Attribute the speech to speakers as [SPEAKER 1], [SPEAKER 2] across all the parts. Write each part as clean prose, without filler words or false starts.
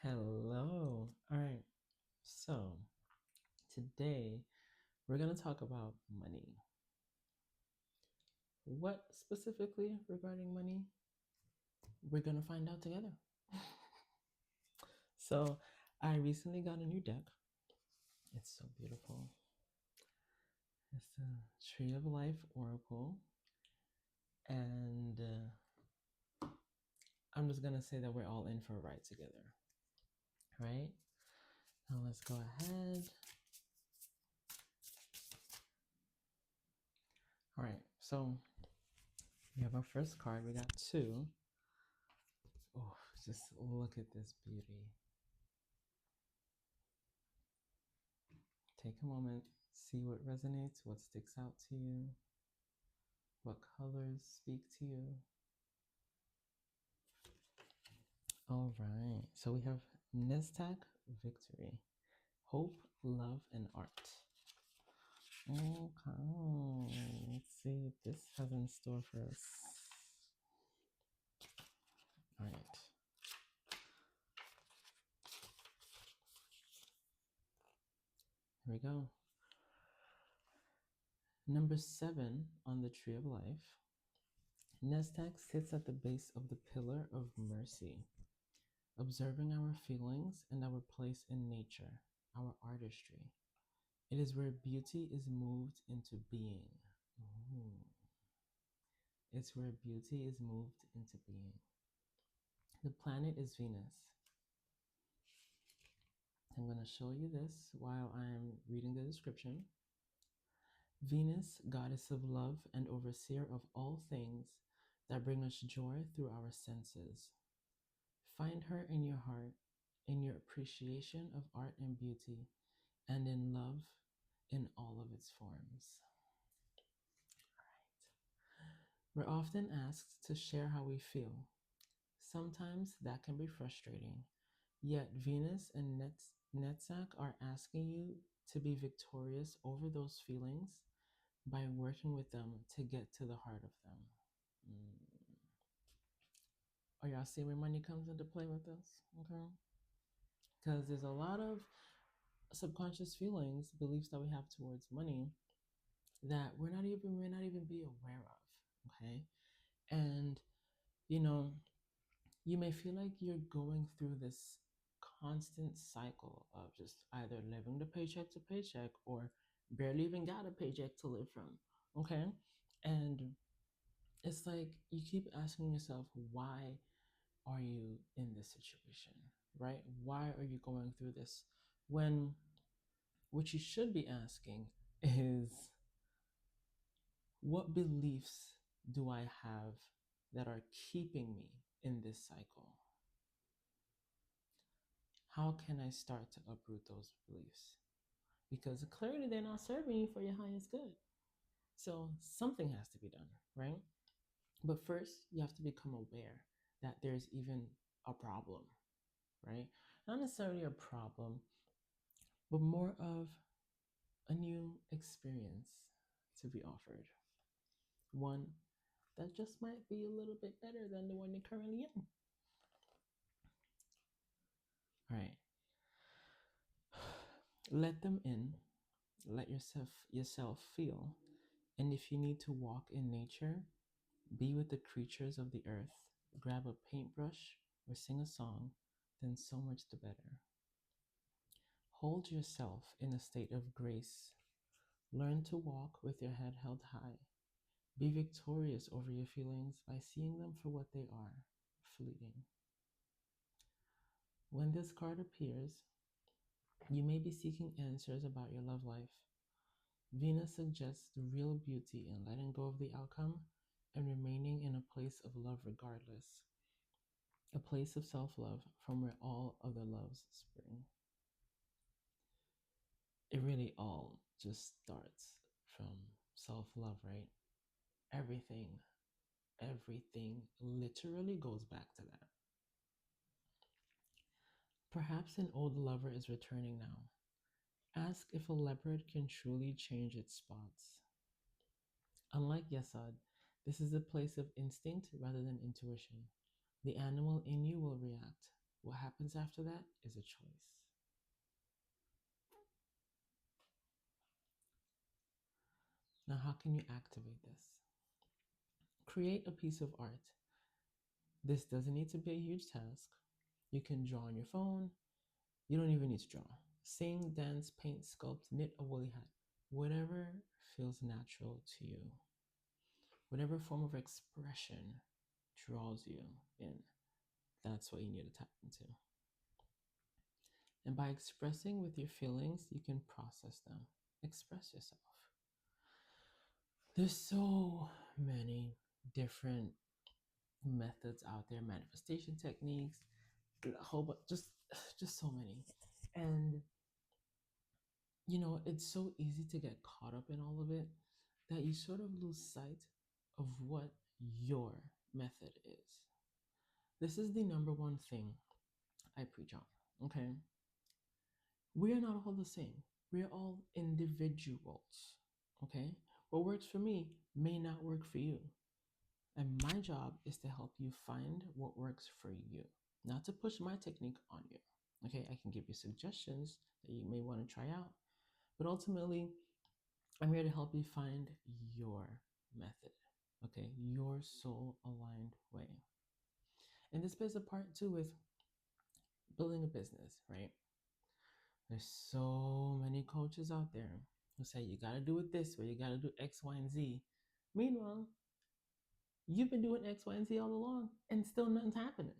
[SPEAKER 1] Hello. All right. So today we're going to talk about money. What specifically regarding money? We're going to find out together. So I recently got a new deck. It's so beautiful. It's the Tree of Life Oracle. And I'm just going to say that we're all in for a ride together. Right? Now let's go ahead. All right. So we have our first card. We got two. Oh, just look at this beauty. Take a moment, see what resonates, what sticks out to you, what colors speak to you. All right, so we have Nestak Victory, Hope, Love, and Art. Okay, let's see what this has in store for us. All right. Here we go. Number 7 on the Tree of Life. Nestak sits at the base of the Pillar of Mercy, observing our feelings and our place in nature, our artistry. It is where beauty is moved into being. Ooh. It's where beauty is moved into being. The planet is Venus. I'm going to show you this while I'm reading the description. Venus, goddess of love and overseer of all things that bring us joy through our senses. Find her in your heart, in your appreciation of art and beauty, and in love in all of its forms. We're often asked to share how we feel. Sometimes that can be frustrating, yet Venus and Netzach are asking you to be victorious over those feelings by working with them to get to the heart of them. Are y'all seeing where money comes into play with this? Okay. Because there's a lot of subconscious feelings, beliefs that we have towards money that we may not even be aware of. Okay. And you know, you may feel like you're going through this constant cycle of just either living the paycheck to paycheck or barely even got a paycheck to live from. Okay. And it's like you keep asking yourself, why are you in this situation? Right? Why are you going through this? When what you should be asking is, what beliefs do I have that are keeping me in this cycle? How can I start to uproot those beliefs? Because clearly they're not serving you for your highest good. So something has to be done, right? But first, you have to become aware that there's even a problem, right? Not necessarily a problem, but more of a new experience to be offered. One that just might be a little bit better than the one you're currently in. All right. Let them in. Let yourself feel. And if you need to walk in nature, be with the creatures of the earth, grab a paintbrush or sing a song, then so much the better. Hold yourself in a state of grace. Learn to walk with your head held high. Be victorious over your feelings by seeing them for what they are, fleeting. When this card appears, you may be seeking answers about your love life. Venus suggests the real beauty in letting go of the outcome and remaining in a place of love regardless, a place of self-love from where all other loves spring. It really all just starts from self-love, right? Everything, everything literally goes back to that. Perhaps an old lover is returning now. Ask if a leopard can truly change its spots. Unlike Yesod, this is a place of instinct rather than intuition. The animal in you will react. What happens after that is a choice. Now, how can you activate this? Create a piece of art. This doesn't need to be a huge task. You can draw on your phone. You don't even need to draw. Sing, dance, paint, sculpt, knit a woolly hat. Whatever feels natural to you. Whatever form of expression draws you in, that's what you need to tap into. And by expressing with your feelings, you can process them. Express yourself. There's so many different methods out there, manifestation techniques, a whole bunch, just so many. And it's so easy to get caught up in all of it that you sort of lose sight of what your method is. This is the number one thing I preach on. Okay, we are not all the same. We are all individuals. Okay, what works for me may not work for you. And my job is to help you find what works for you, not to push my technique on you. Okay, I can give you suggestions that you may want to try out, but ultimately, I'm here to help you find your method, okay, your soul aligned way. And this plays a part too with building a business, right? There's so many coaches out there who say you got to do it this way, you got to do X, Y, and Z. Meanwhile, you've been doing X, Y, and Z all along, and still nothing's happening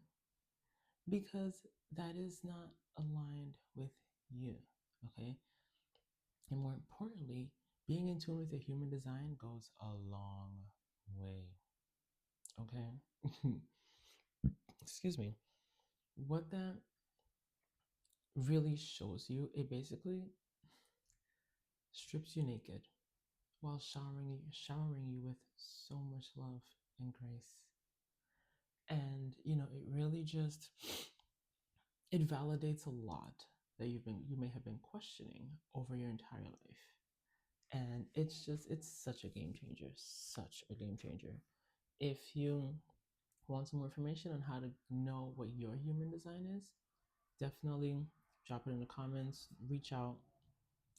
[SPEAKER 1] because that is not aligned with you. Okay. And more importantly, being in tune with your human design goes a long way. Okay. Excuse me. What that really shows you, it basically strips you naked while showering you with so much love and grace. And it really just it validates a lot that you may have been questioning over your entire life. And it's such a game changer, such a game changer. If you want some more information on how to know what your human design is, definitely drop it in the comments, reach out.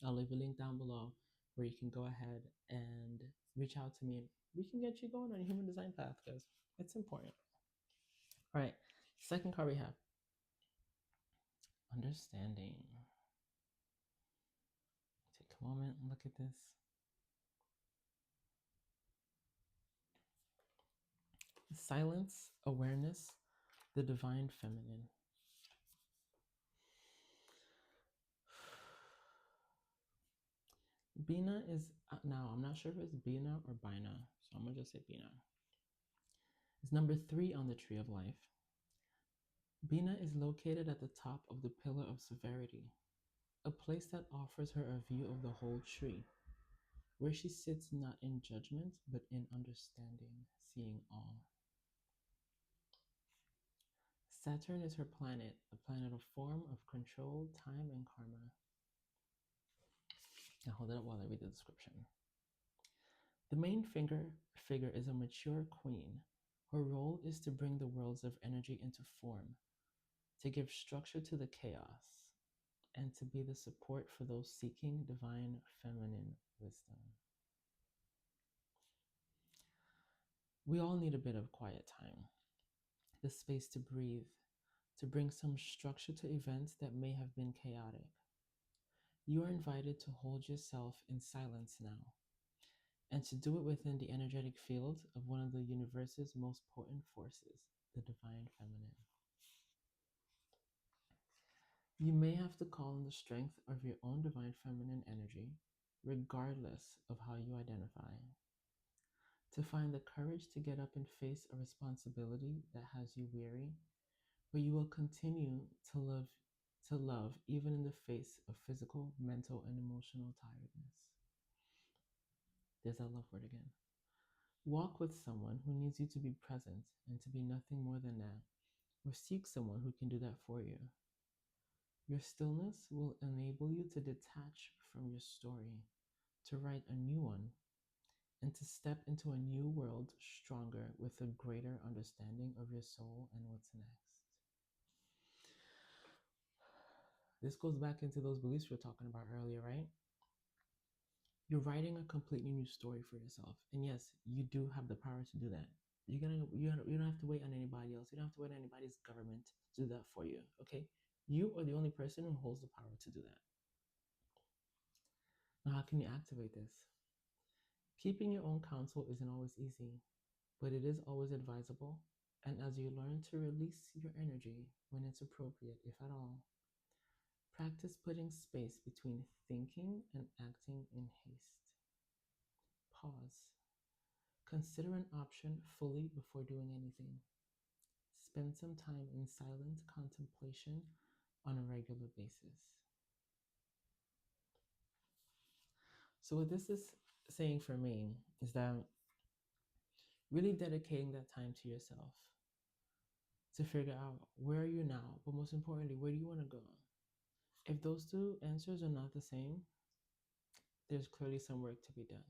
[SPEAKER 1] I'll leave a link down below where you can go ahead and reach out to me. We can get you going on your human design path because it's important. All right, second card we have understanding. Take a moment and look at this. Silence, awareness, the divine feminine. Bina is, now I'm not sure if it's Bina or Bina, so I'm gonna just say Bina. It's number 3 on the tree of life. Bina is located at the top of the pillar of severity, a place that offers her a view of the whole tree, where she sits not in judgment, but in understanding, seeing all. Saturn is her planet, a planet of form, of control, time, and karma. Now hold it up while I read the description. The main figure is a mature queen. Her role is to bring the worlds of energy into form, to give structure to the chaos, and to be the support for those seeking divine feminine wisdom. We all need a bit of quiet time, the space to breathe, to bring some structure to events that may have been chaotic. You are invited to hold yourself in silence now, and to do it within the energetic field of one of the universe's most potent forces, the divine feminine. You may have to call on the strength of your own divine feminine energy, regardless of how you identify, to find the courage to get up and face a responsibility that has you weary, but you will continue to love even in the face of physical, mental, and emotional tiredness. There's that love word again. Walk with someone who needs you to be present and to be nothing more than that, or seek someone who can do that for you. Your stillness will enable you to detach from your story, to write a new one, and to step into a new world stronger with a greater understanding of your soul and what's next. This goes back into those beliefs we were talking about earlier, right? You're writing a completely new story for yourself. And yes, you do have the power to do that. You don't have to wait on anybody else. You don't have to wait on anybody's government to do that for you. Okay? You are the only person who holds the power to do that. Now, how can you activate this? Keeping your own counsel isn't always easy, but it is always advisable. And as you learn to release your energy when it's appropriate, if at all, practice putting space between thinking and acting in haste. Pause. Consider an option fully before doing anything. Spend some time in silent contemplation on a regular basis. So, what this is saying for me is that really dedicating that time to yourself to figure out where are you now, but most importantly, where do you want to go? If those two answers are not the same, there's clearly some work to be done.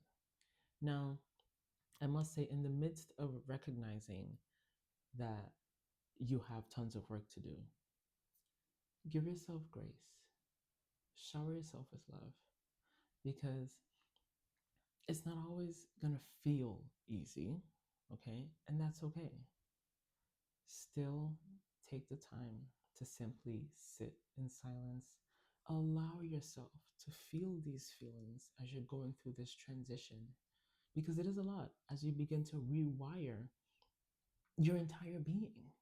[SPEAKER 1] Now, I must say, in the midst of recognizing that you have tons of work to do, give yourself grace, shower yourself with love, because it's not always going to feel easy, okay? And that's okay. Still take the time to simply sit in silence. Allow yourself to feel these feelings as you're going through this transition, because it is a lot as you begin to rewire your entire being,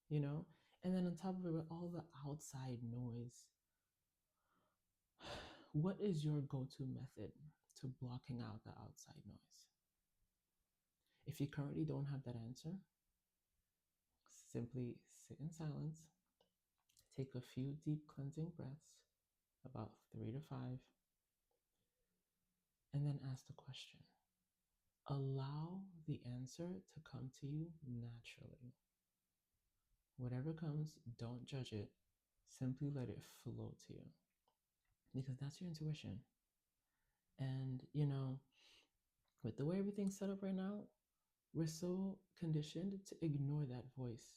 [SPEAKER 1] you know? And then on top of it, with all the outside noise, what is your go to method to blocking out the outside noise? If you currently don't have that answer, simply sit in silence, take a few deep cleansing breaths, about 3 to 5, and then ask the question. Allow the answer to come to you naturally. Whatever comes, don't judge it. Simply let it flow to you, because that's your intuition. And, with the way everything's set up right now, we're so conditioned to ignore that voice.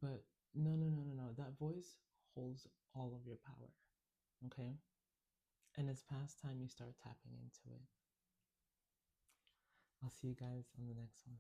[SPEAKER 1] But no, no, no, no, no. That voice holds all of your power. Okay? And it's past time you start tapping into it. I'll see you guys on the next one.